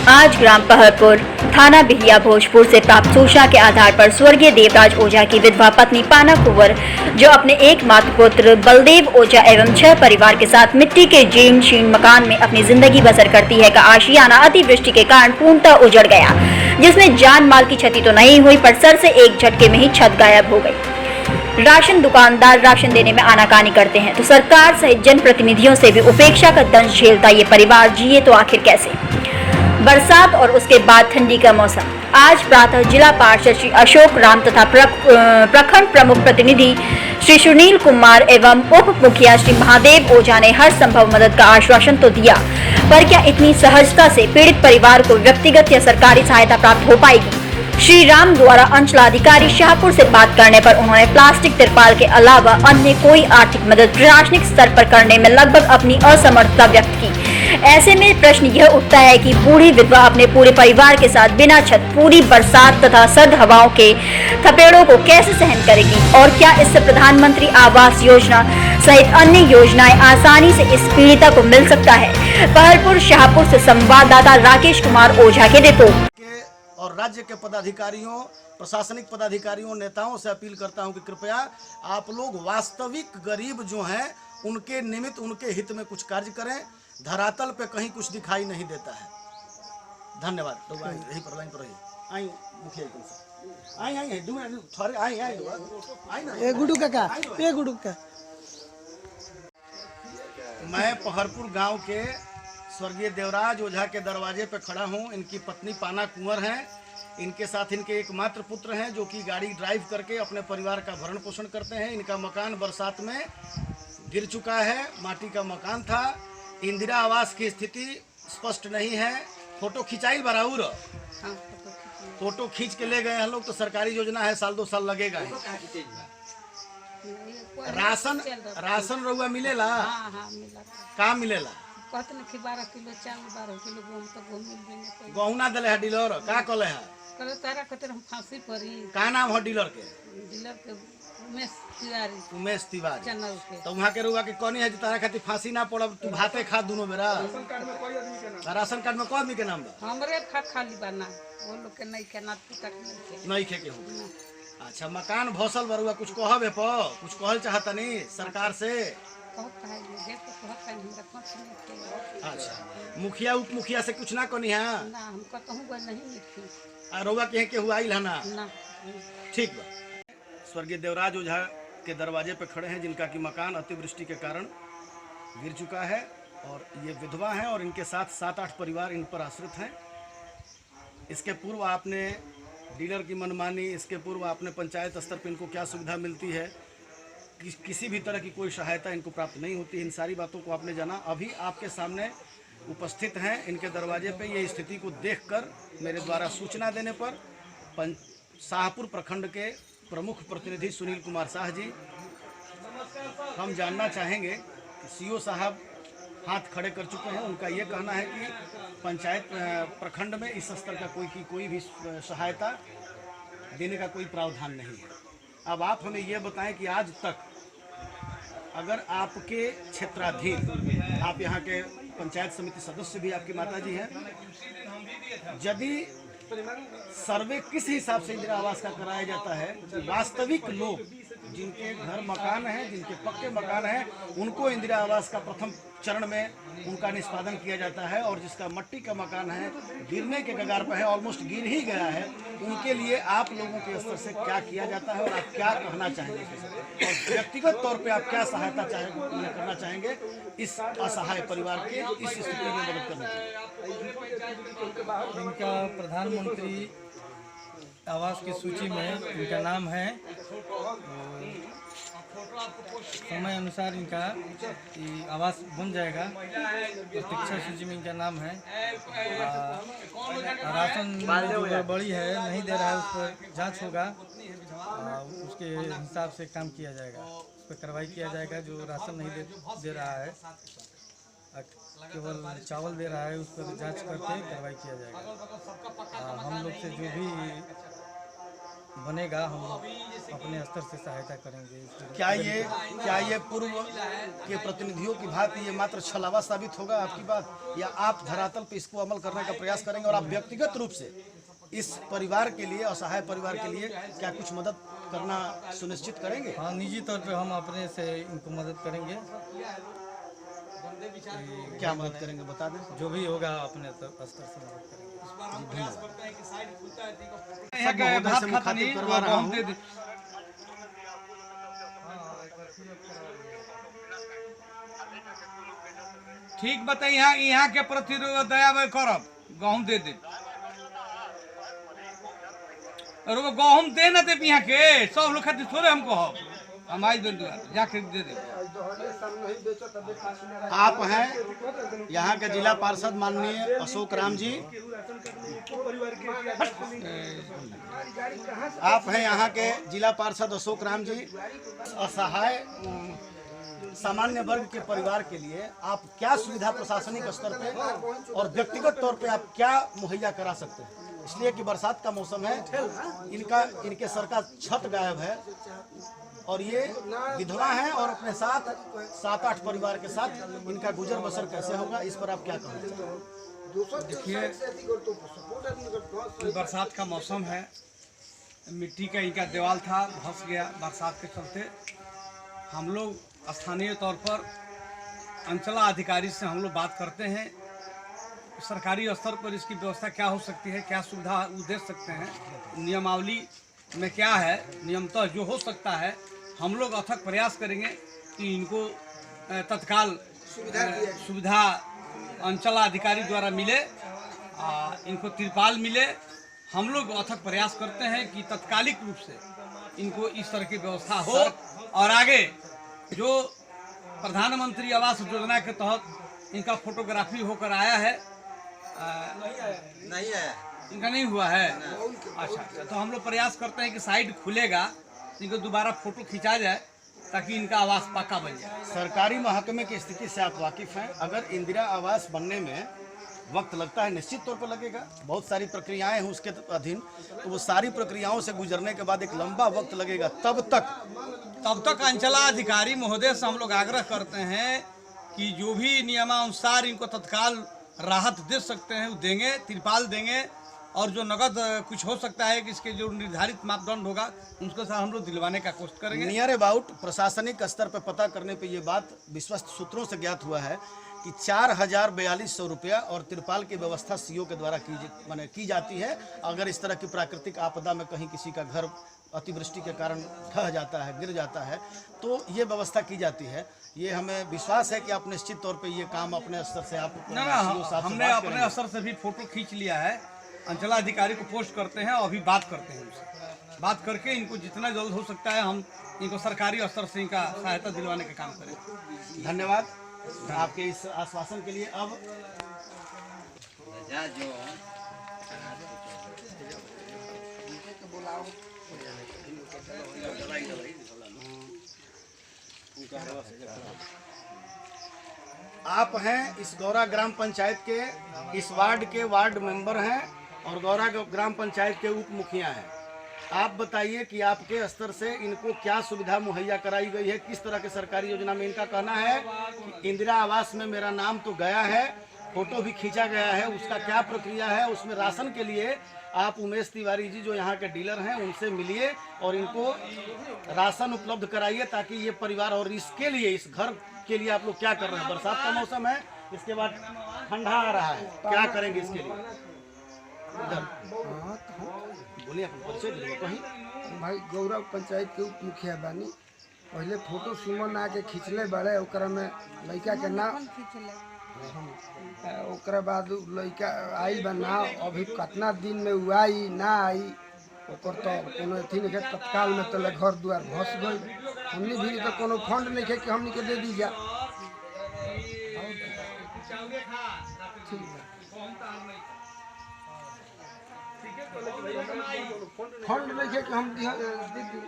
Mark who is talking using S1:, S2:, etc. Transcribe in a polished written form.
S1: आज ग्राम पहरपुर थाना बिहिया भोजपुर से प्राप्त सूचना के आधार पर स्वर्गीय देवराज ओझा की विधवा पत्नी पाना कुंवर, जो अपने एकमात्र पुत्र बलदेव ओझा एवं 6 परिवार के साथ मिट्टी के जीर्ण शीर्ण मकान में अपनी जिंदगी बसर करती है, का आशियाना अतिवृष्टि के कारण पूर्णतः उजड़ गया, जिसमें जान माल की क्षति तो नहीं हुई, पर सर से एक झटके में ही छत गायब हो गई। राशन दुकानदार राशन देने में आनाकानी करते हैं तो सरकार सहित जनप्रतिनिधियों से भी उपेक्षा का दंश झेलता ये परिवार जिए तो आखिर कैसे। बरसात और उसके बाद ठंडी का मौसम। आज प्रातः जिला पार्षद श्री अशोक राम तथा प्रखंड प्रमुख प्रतिनिधि श्री सुनील कुमार एवं उप मुखिया श्री महादेव ओझा ने हर संभव मदद का आश्वासन तो दिया, पर क्या इतनी सहजता से पीड़ित परिवार को व्यक्तिगत या सरकारी सहायता प्राप्त हो पाएगी। श्री राम द्वारा अंचलाधिकारी शाहपुर से बात करने पर उन्होंने प्लास्टिक तिरपाल के अलावा अन्य कोई आर्थिक मदद प्रशासनिक स्तर पर करने में लगभग अपनी असमर्थता व्यक्त की। ऐसे में प्रश्न यह उठता है कि बूढ़ी विधवा अपने पूरे परिवार के साथ बिना छत पूरी बरसात तथा सर्द हवाओं के थपेड़ों को कैसे सहन करेगी, और क्या इससे प्रधानमंत्री आवास योजना सहित अन्य योजनाएं आसानी से इस पीड़िता को मिल सकता है। पहरपुर शाहपुर से संवाददाता राकेश कुमार ओझा की रिपोर्ट।
S2: और राज्य के पदाधिकारियों, प्रशासनिक पदाधिकारियों, नेताओं से अपील करता हूं कि कृपया आप लोग वास्तविक गरीब जो हैं उनके निमित्त, उनके हित में कुछ कार्य करें। धरातल पे कहीं कुछ दिखाई नहीं देता है। धन्यवाद। यही पर लाइन पर रही आई मुखिया आई थोड़े आई ना
S3: गुडू काका गुडू का।
S2: मैं पहरपुर गांव के स्वर्गीय देवराज ओझा के दरवाजे पे खड़ा हूं। इनकी पत्नी पाना कुंवर हैं। इनके साथ इनके एकमात्र पुत्र हैं जो कि गाड़ी ड्राइव करके अपने परिवार का भरण पोषण करते हैं। इनका मकान बरसात में गिर चुका है। माटी का मकान था। इंदिरा आवास की स्थिति स्पष्ट नहीं है। फोटो खिंचाई बराबर, फोटो खींच के ले गए हम लोग, तो सरकारी योजना है, साल 2 साल लगेगा ही। राशन रउआ मिलेला? का मिलेला?
S4: 12 किलो चावल 12 किलो गहूँ
S2: गहूँ ना दिले है डीलर? का कले है?
S4: तारा खातिर हम फांसी पड़ी।
S2: का नाम है डीलर के?
S4: डीलर के
S2: उमेश तिवारी।
S4: चैनल के
S2: तो वहाँ के रुआ के कौन है तारा खातिर फांसी ना पड़ब, तू भाते खा दोनों बेरा। राशन कार्ड में कौन आदमी के नाम बा?
S4: हमरे खाली बना, वो लोग के नहीं के ना
S2: नहीं खे के हो। अच्छा, मकान भौसल बरुआ कुछ कहबे पर कुछ कहल चाहता नहीं सरकार से? अच्छा, मुखिया उप मुखिया से कुछ ना कहनी है? रउआ के हुआ आइल है ना? ठीक बा। स्वर्गीय देवराज ओझा के दरवाजे पे खड़े हैं, जिनका कि मकान अतिवृष्टि के कारण गिर चुका है, और ये विधवा हैं और इनके साथ 7-8 परिवार इन पर आश्रित हैं। इसके पूर्व आपने डीलर की मनमानी, इसके पूर्व आपने पंचायत स्तर पर इनको क्या सुविधा मिलती है, किसी भी तरह की कोई सहायता इनको प्राप्त नहीं होती। इन सारी बातों को आपने जाना। अभी आपके सामने उपस्थित हैं। इनके दरवाजे पे ये स्थिति को देखकर मेरे द्वारा सूचना देने पर शाहपुर प्रखंड के प्रमुख प्रतिनिधि सुनील कुमार शाह जी, हम जानना चाहेंगे कि सीओ साहब हाथ खड़े कर चुके हैं। उनका ये कहना है कि पंचायत प्रखंड में इस स्तर का कोई भी सहायता देने का कोई प्रावधान नहीं है। अब आप हमें ये बताएं कि आज तक अगर आपके क्षेत्राधीन, आप यहाँ के पंचायत समिति सदस्य भी आपकी माता जी हैं, यदि सर्वे किस हिसाब से इंदिरा आवास का कराया जाता है, वास्तविक लोग जिनके घर मकान हैं, जिनके पक्के मकान हैं, उनको इंदिरा आवास का प्रथम चरण में उनका निष्पादन किया जाता है, और जिसका मट्टी का मकान है, गिरने के कगार पर है, ऑलमोस्ट गिर ही गया है, उनके लिए आप लोगों के स्तर से क्या किया जाता है और आप क्या कहना चाहेंगे, और व्यक्तिगत तौर पे आप क्या सहायता करना चाहेंगे इस असहाय परिवार के इस स्थिति में मदद करने के लिए?
S5: इनका प्रधानमंत्री आवास की सूची में इनका नाम है। समय अनुसार इनका आवास बन जाएगा। प्रतीक्षा सूची में इनका नाम है। राशन जो बड़ी है नहीं दे रहा है, उस पर जांच होगा, उसके हिसाब से काम किया जाएगा, उस पर कार्रवाई किया जाएगा। जो राशन नहीं दे रहा है, केवल चावल दे रहा है, उस पर जांच करके कार्रवाई किया जाएगा। हम लोग से जो भी बनेगा हम लोग अपने स्तर से सहायता करेंगे।
S2: क्या ये पूर्व के प्रतिनिधियों की भांति ये मात्र छलावा साबित होगा आपकी बात, या आप धरातल पे इसको अमल करने का प्रयास करेंगे और आप व्यक्तिगत रूप से इस परिवार के लिए, असहाय परिवार के लिए क्या कुछ मदद करना सुनिश्चित करेंगे?
S5: हाँ, निजी तौर पे हम अपने से इनको मदद करेंगे।
S2: क्या मदद करेंगे बता दें।
S5: जो भी होगा अपने स्तर से मदद करेंगे।
S2: सब महोदय से मुखातिब करवा रहा हूं।
S6: ठीक बताइए, यहाँ के प्रति दया करब गहूम दे दे, और वो गहूम दे न दे यहाँ के सब लोग खातिर थोड़े हम कहब, हम आई जाके दे दे।
S2: आप हैं यहाँ के जिला पार्षद माननीय अशोक राम जी, आप हैं यहाँ के जिला पार्षद अशोक राम जी। असहाय सामान्य वर्ग के परिवार के लिए आप क्या सुविधा प्रशासनिक स्तर पे और व्यक्तिगत तौर पे आप क्या मुहैया करा सकते हैं? इसलिए कि बरसात का मौसम है, इनके सर का छत गायब है और ये विधवा हैं और अपने साथ 7-8 परिवार के साथ इनका गुजर बसर कैसे होगा, इस पर आप क्या कहेंगे?
S6: देखिए, बरसात का मौसम है, मिट्टी का इनका दीवार था, धंस गया बरसात के चलते। हम लोग स्थानीय तौर पर अंचलाधिकारी से हम लोग बात करते हैं, सरकारी स्तर पर इसकी व्यवस्था क्या हो सकती है, क्या सुविधा वो दे सकते हैं, नियमावली में क्या है, नियमतः जो हो सकता है हम लोग अथक प्रयास करेंगे कि इनको तत्काल सुविधा अंचलाधिकारी द्वारा मिले, इनको तिरपाल मिले। हम लोग अथक प्रयास करते हैं कि तत्कालिक रूप से इनको इस तरह की व्यवस्था हो और आगे जो प्रधानमंत्री आवास योजना के तहत इनका फोटोग्राफी होकर आया है, नहीं है, इनका नहीं हुआ है। अच्छा, तो हम लोग प्रयास करते हैं कि साइड खुलेगा, इनको दोबारा फोटो खिंचा जाए ताकि इनका आवास पक्का बन जाए।
S2: सरकारी महकमे की स्थिति से आप वाकिफ हैं। अगर इंदिरा आवास बनने में वक्त लगता है, निश्चित तौर पर लगेगा, बहुत सारी प्रक्रियाएं हैं उसके अधीन, तो वो सारी प्रक्रियाओं से गुजरने के बाद एक लंबा वक्त लगेगा। तब तक
S6: अंचलाधिकारी महोदय से हम लोग आग्रह करते हैं कि जो भी नियमानुसार इनको तत्काल राहत दे सकते हैं वो देंगे, तिरपाल देंगे, और जो नगद कुछ हो सकता है कि इसके जो निर्धारित मापदंड होगा उनके साथ हम लोग दिलवाने का कोशिश करेंगे।
S2: नियर अबाउट प्रशासनिक स्तर पर पता करने पे ये बात विश्वस्त सूत्रों से ज्ञात हुआ है कि 4,4200 रुपया और तिरपाल की व्यवस्था सीओ के द्वारा की जाती है। अगर इस तरह की प्राकृतिक आपदा में कहीं किसी का घर अतिवृष्टि के कारण ढह जाता है, गिर जाता है, तो ये व्यवस्था की जाती है। ये हमें विश्वास है कि आप निश्चित तौर पे ये काम अपने स्तर से आप
S6: हमने अपने स्तर से भी फोटो खींच लिया है, अंचलाधिकारी को पोस्ट करते हैं और अभी बात करते हैं उनसे, बात करके इनको जितना जल्द हो सकता है हम इनको सरकारी स्तर से इनका सहायता दिलवाने का काम करें।
S2: धन्यवाद आपके इस आश्वासन के लिए। अब आप हैं इस गौरा ग्राम पंचायत के, इस वार्ड के वार्ड मेंबर हैं और गौरा ग्राम पंचायत के उप मुखिया हैं। आप बताइए कि आपके स्तर से इनको क्या सुविधा मुहैया कराई गई है, किस तरह के सरकारी योजना में? इनका कहना है कि इंदिरा आवास में मेरा नाम तो गया है, फोटो भी खींचा गया है, उसका क्या प्रक्रिया है? उसमें राशन के लिए आप उमेश तिवारी जी जो यहाँ के डीलर हैं उनसे मिलिए और इनको राशन उपलब्ध कराइए ताकि ये परिवार, और इसके लिए, इस घर के लिए आप लोग क्या कर रहे हैं? बरसात का मौसम है, इसके बाद ठंडा आ रहा है, क्या करेंगे इसके लिए? बोलिए, अपन परिचय दीजिए कहीं।
S7: भाई गौरव पंचायत के उप मुखिया बानी। पहले फोटो सुमन आके खींचले बड़े, ओकरा में लड़का के नाम, ओकरा बाद लड़का आई बा ना, अभी कितना दिन में वो आई ना आई ओकर तो कोनो अथी नहीं है। तत्काल में तो घर द्वार भस गई, हमने भी तो कोनो फंड नहीं है कि हमने के दे दी जा। फंड नहीं है कि हम दे दी।